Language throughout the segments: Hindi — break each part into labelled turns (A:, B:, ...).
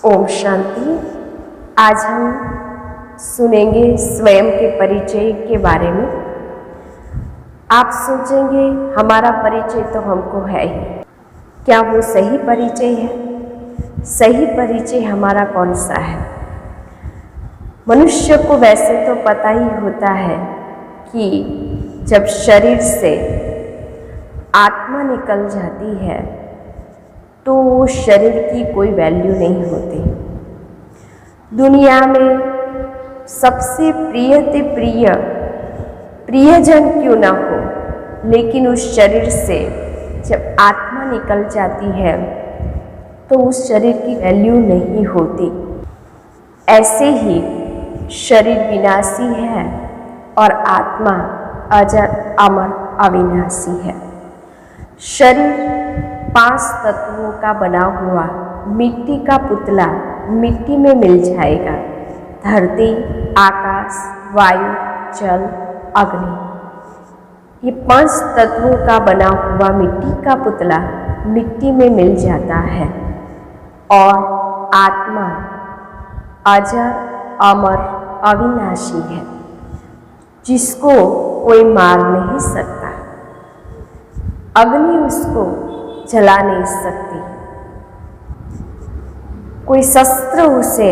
A: ओम शांति। आज हम सुनेंगे स्वयं के परिचय के बारे में। आप सोचेंगे हमारा परिचय तो हमको है ही, क्या वो सही परिचय है? सही परिचय हमारा कौन सा है? मनुष्य को वैसे तो पता ही होता है कि जब शरीर से आत्मा निकल जाती है तो शरीर की कोई वैल्यू नहीं होती। दुनिया में सबसे प्रियजन क्यों ना हो, लेकिन उस शरीर से जब आत्मा निकल जाती है तो उस शरीर की वैल्यू नहीं होती। ऐसे ही शरीर विनाशी है और आत्मा अजर अमर अविनाशी है। शरीर 5 तत्वों का बना हुआ मिट्टी का पुतला मिट्टी में मिल जाएगा। धरती, आकाश, वायु, जल, अग्नि, ये 5 तत्वों का बना हुआ मिट्टी का पुतला मिट्टी में मिल जाता है। और आत्मा अजर अमर अविनाशी है, जिसको कोई मार नहीं सकता। अग्नि उसको जला नहीं सकती, कोई शस्त्र उसे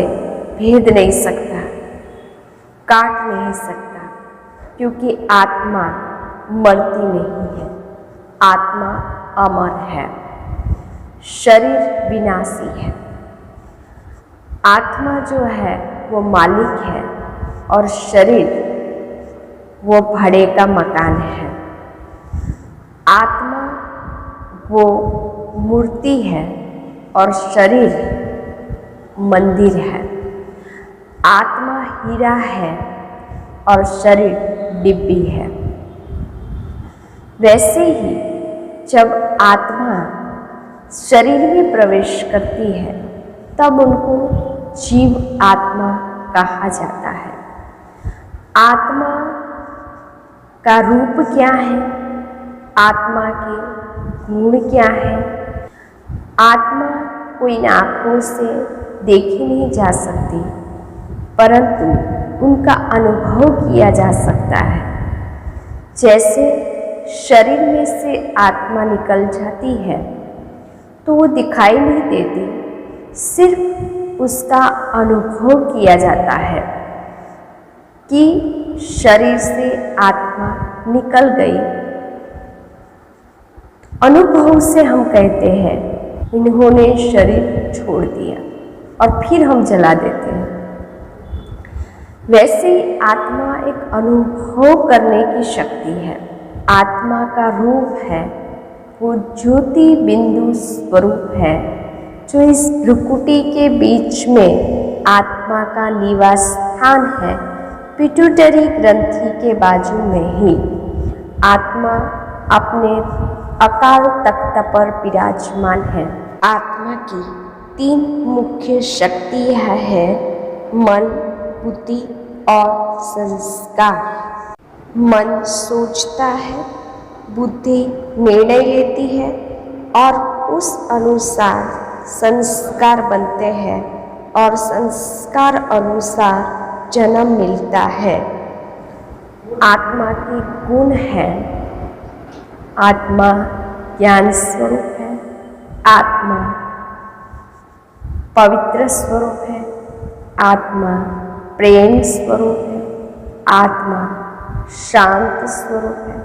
A: भेद नहीं सकता, काट नहीं सकता, क्योंकि आत्मा मरती नहीं है, आत्मा अमर है। शरीर विनाशी है। आत्मा जो है वो मालिक है और शरीर वो भाड़े का मकान है। आत्मा वो मूर्ति है और शरीर मंदिर है। आत्मा हीरा है और शरीर डिब्बी है। वैसे ही जब आत्मा शरीर में प्रवेश करती है तब उनको जीव आत्मा कहा जाता है। आत्मा का रूप क्या है? आत्मा के गुण क्या है? आत्मा कोई आँखों से देखी नहीं जा सकती, परंतु उनका अनुभव किया जा सकता है। जैसे शरीर में से आत्मा निकल जाती है तो वो दिखाई नहीं देती, सिर्फ उसका अनुभव किया जाता है कि शरीर से आत्मा निकल गई। अनुभव से हम कहते हैं इन्होंने शरीर छोड़ दिया, और फिर हम जला देते हैं। वैसे ही आत्मा एक अनुभव करने की शक्ति है। आत्मा का रूप है वो ज्योति बिंदु स्वरूप है, जो इस भ्रुकुटी के बीच में आत्मा का निवास स्थान है। पिट्यूटरी ग्रंथि के बाजू में ही आत्मा अपने अकाल तख्त पर विराजमान है। आत्मा की 3 मुख्य शक्तियाँ हैं, मन, बुद्धि और संस्कार। मन सोचता है, बुद्धि निर्णय लेती है और उस अनुसार संस्कार बनते हैं और संस्कार अनुसार जन्म मिलता है। आत्मा की गुण है, आत्मा ज्ञान स्वरूप है, आत्मा पवित्र स्वरूप है, आत्मा प्रेम स्वरूप है, आत्मा शांत स्वरूप है,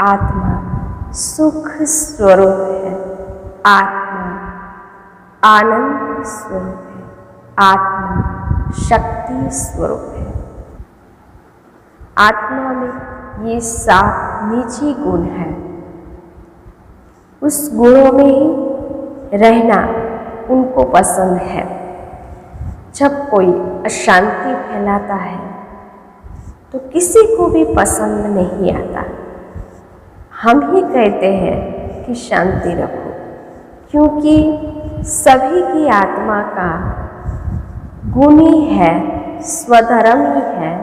A: आत्मा सुख स्वरूप है, आत्मा आनंद स्वरूप है, आत्मा शक्ति स्वरूप है। आत्मा में ये 7 निजी गुण हैं। उस गुणों में ही रहना उनको पसंद है। जब कोई अशांति फैलाता है तो किसी को भी पसंद नहीं आता। हम ही कहते हैं कि शांति रखो, क्योंकि सभी की आत्मा का गुण ही है, स्वधर्म ही है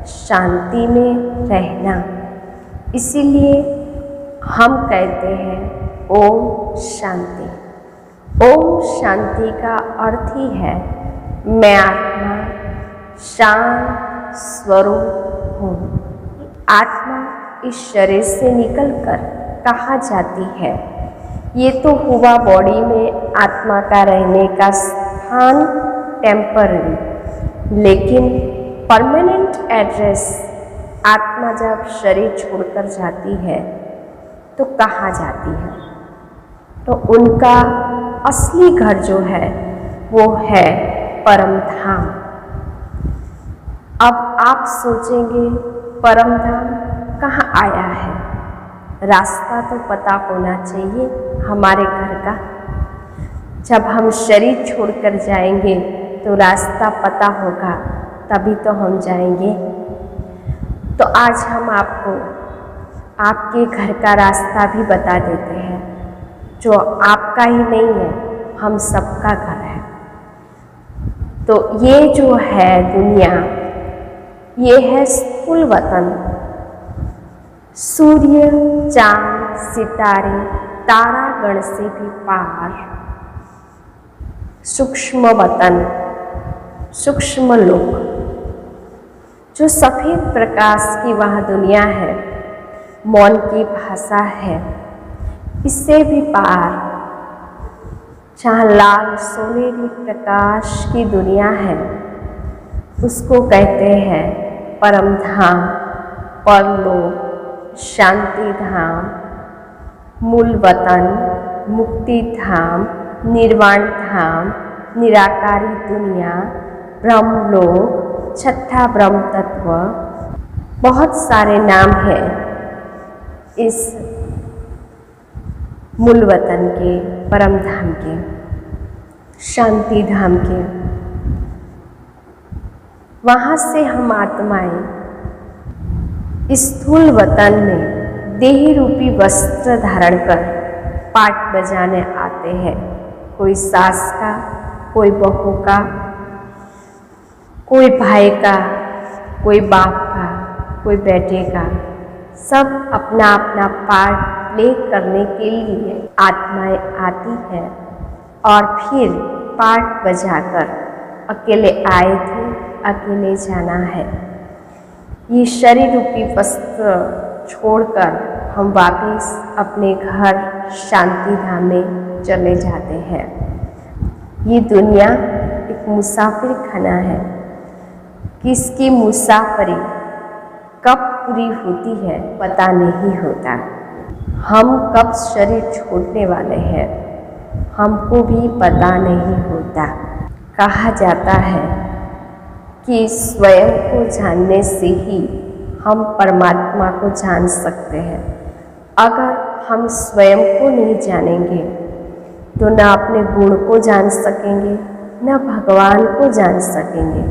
A: शांति में रहना। इसीलिए हम कहते हैं ओम शांति। ओम शांति का अर्थ ही है मैं आत्मा शांत स्वरूप हूँ। आत्मा इस शरीर से निकलकर कहाँ जाती है? ये तो हुआ बॉडी में आत्मा का रहने का स्थान टेम्पररी, लेकिन परमानेंट एड्रेस आत्मा जब शरीर छोड़कर जाती है तो कहाँ जाती है? तो उनका असली घर जो है वो है परम धाम। अब आप सोचेंगे परम धाम कहाँ आया है? रास्ता तो पता होना चाहिए हमारे घर का। जब हम शरीर छोड़कर जाएंगे तो रास्ता पता होगा, तभी तो हम जाएंगे। तो आज हम आपको आपके घर का रास्ता भी बता देते हैं, जो आपका ही नहीं है, हम सबका घर है। तो ये जो है दुनिया, ये है स्थूल वतन। सूर्य, चांद, सितारे, तारागण से भी पार सूक्ष्म वतन, सूक्ष्म लोक, जो सफेद प्रकाश की वह दुनिया है, मौन की भाषा है, इससे भी पार जहाँ लाल सोनेरी प्रकाश की दुनिया है, उसको कहते हैं परम धाम, परलोक, शांति धाम, मूल वतन, मुक्ति धाम, निर्वाण धाम, निराकारी दुनिया, ब्रह्मलोक, छठा ब्रह्म तत्व। बहुत सारे नाम हैं इस मूल वतन के, परम धाम के, शांति धाम के। वहाँ से हम आत्माएं इस स्थूल वतन में देह रूपी वस्त्र धारण कर पाठ बजाने आते हैं। कोई सास का, कोई बहू का, कोई भाई का, कोई बाप का, कोई बेटे का, सब अपना अपना पार्ट प्ले करने के लिए आत्माएं आती है और फिर पार्ट बजाकर अकेले आए थे, अकेले जाना है। ये शरीर रूपी वस्त्र छोड़कर हम वापस अपने घर शांति धाम में चले जाते हैं। ये दुनिया एक मुसाफिर खाना है। किसकी मुसाफरी कब पूरी होती है पता नहीं होता। हम कब शरीर छोड़ने वाले हैं हमको भी पता नहीं होता। कहा जाता है कि स्वयं को जानने से ही हम परमात्मा को जान सकते हैं। अगर हम स्वयं को नहीं जानेंगे तो न अपने गुण को जान सकेंगे, न भगवान को जान सकेंगे।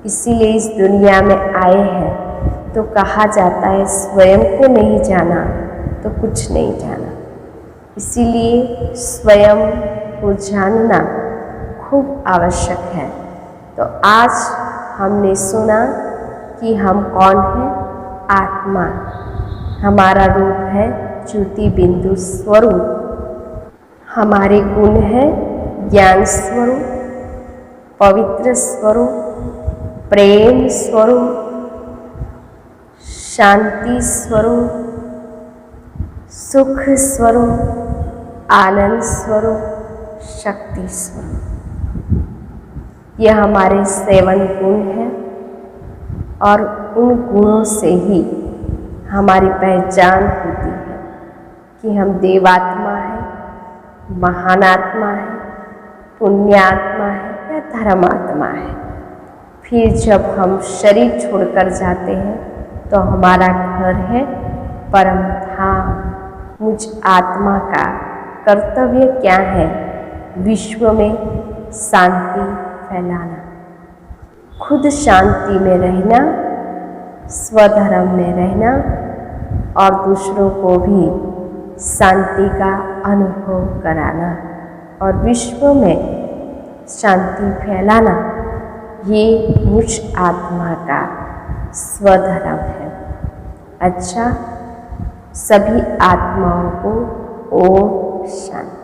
A: इसीलिए इस दुनिया में आए हैं तो कहा जाता है स्वयं को नहीं जाना तो कुछ नहीं जाना। इसीलिए स्वयं को जानना खूब आवश्यक है। तो आज हमने सुना कि हम कौन हैं। आत्मा हमारा रूप है ज्योति बिंदु स्वरूप। हमारे गुण है ज्ञान स्वरूप, पवित्र स्वरूप, प्रेम स्वरूप, शांति स्वरूप, सुख स्वरूप, आनंद स्वरूप, शक्ति स्वरूप। यह हमारे 7 गुण हैं और उन गुणों से ही हमारी पहचान होती है कि हम देवात्मा हैं, महान आत्मा है, पुण्यात्मा है या धर्मात्मा है। फिर जब हम शरीर छोड़कर जाते हैं तो हमारा घर है परम धाम। मुझ आत्मा का कर्तव्य क्या है? विश्व में शांति फैलाना, खुद शांति में रहना, स्वधर्म में रहना और दूसरों को भी शांति का अनुभव कराना और विश्व में शांति फैलाना। ये मुझ आत्मा का स्वधर्म है। अच्छा, सभी आत्माओं को ओम शांति।